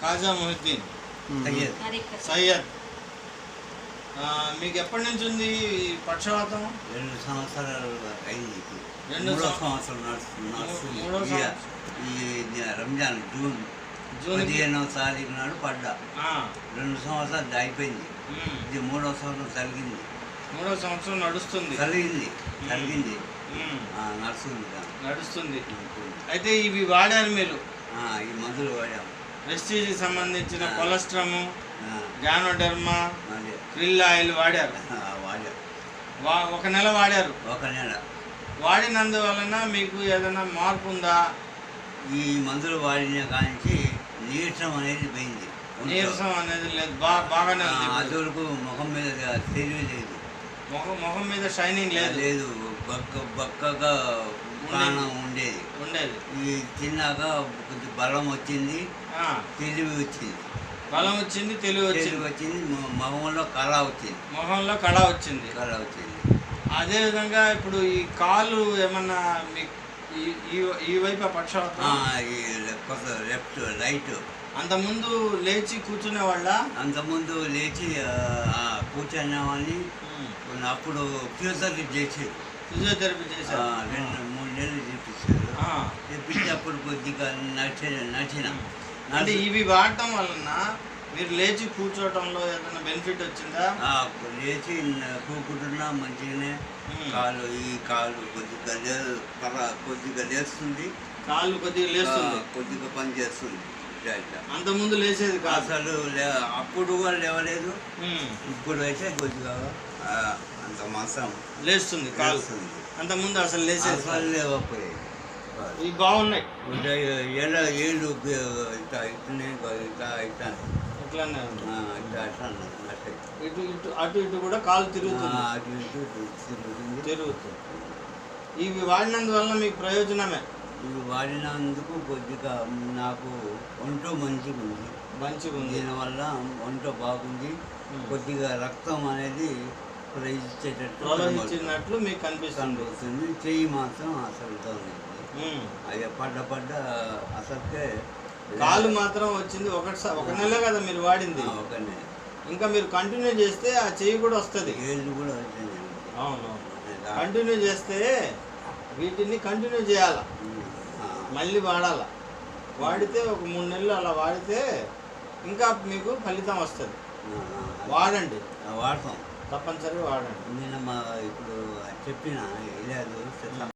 ఖాజా మొహిద్దీన్ సయ్యద్. మీకు ఎప్పటి నుంచి ఉంది పక్షవాతం? 2 సంవత్సరాలు అయింది. 3వ సంవత్సరం నడుస్తుంది. ఈ రంజాన్ జూన్ 15వ తారీఖు నాడు పడ్డా. 2 సంవత్సరాలు అయిపోయింది. ఇది 3వ సంవత్సరం కలిగింది. 3వ సంవత్సరం నడుస్తుంది. నడుస్తుంది అయితే ఇవి వాడారు మీరు? ఈ మందులు వాడాము. వెస్టీజ్కి సంబంధించిన కొలెస్ట్రమ్, గ్యానోడర్మా, క్రిల్ ఆయిల్ వాడారు. ఒక నెల వాడారు. వాడినందువలన మీకు ఏదైనా మార్పు ఉందా? ఈ మందులు వాడిన కానించి నీరసం అనేది పోయింది. నీరసం అనేది లేదు, బాగానే ఉంది. అదులకు ముఖం మీద తెలివి లేదు, ముఖం మీద షైనింగ్ లేదు. బక్కగా ప్రాణం ఉండేది. ఈ తిన్నాక కొంచెం బలం వచ్చింది, తెలివి వచ్చింది. బలం వచ్చింది, తెలివి వచ్చింది. మొహంలో కళ వచ్చింది. అదేవిధంగా ఇప్పుడు ఈ కాలు ఏమన్నా మీకు ఈ వైపు పక్షవాతం? Left right. అంతకుముందు లేచి కూర్చునే వాళ్ళ? అంతకుముందు లేచి కూర్చున్నామని అప్పుడు ఫిజియోథెరపీ చేశారు. 2-3 నెలలు చేపించి అప్పుడు కొద్దిగా నడిచిన. అంటే ఇవి వాడటం వలన మీరు లేచి కూర్చోవటంలో ఏదైనా బెనిఫిట్ వచ్చిందా? లేచి కూకుంటున్నా మంచిగానే. ఈ కాలు కొద్దిగా లేస్తుంది. కాళ్ళు కొద్దిగా లేస్తుంది, కొద్దిగా పని చేస్తుంది. అంతకుముందు లేచేది కాదు అసలు. అప్పుడు కూడా లేవలేదు. ఇప్పుడు అయితే కొద్దిగా అంత మాసం లేస్తుంది, కాలుస్తుంది. అంతకుముందు అసలు లేచేది లేవపోయాయి. ఇవి బాగున్నాయి. ఏళ్ళు అటు ఇటు కూడా కాలు తిరుగుతుంది. ఇవి వాడినందువల్ల మీకు ప్రయోజనమే. ఇవి వాడినందుకు కొద్దిగా నాకు ఒంట్లో మంచిగా ఉంది. దీనివల్ల ఒంట్లో బాగుంది. కొద్దిగా రక్తం అనేది ప్రవహించినట్లు మీకు కనిపిస్తుంది. చెయ్యి మాత్రం అసలుతో అది పడ్డ అసలుకే. కాలు మాత్రం వచ్చింది. ఒక నెల కదా మీరు వాడింది. ఒక నెల. ఇంకా మీరు కంటిన్యూ చేస్తే ఆ చెయ్యి కూడా వస్తుంది. ఏళ్ళు కూడా వచ్చింది. అవును, కంటిన్యూ చేస్తే వీటిని కంటిన్యూ చేయాల, మళ్ళీ వాడాల. వాడితే ఒక 3 నెలలు అలా వాడితే ఇంకా మీకు ఫలితం వస్తుంది. వాడండి, వాడతాం, తప్పనిసరిగా వాడండి. నేను ఇప్పుడు చెప్పిన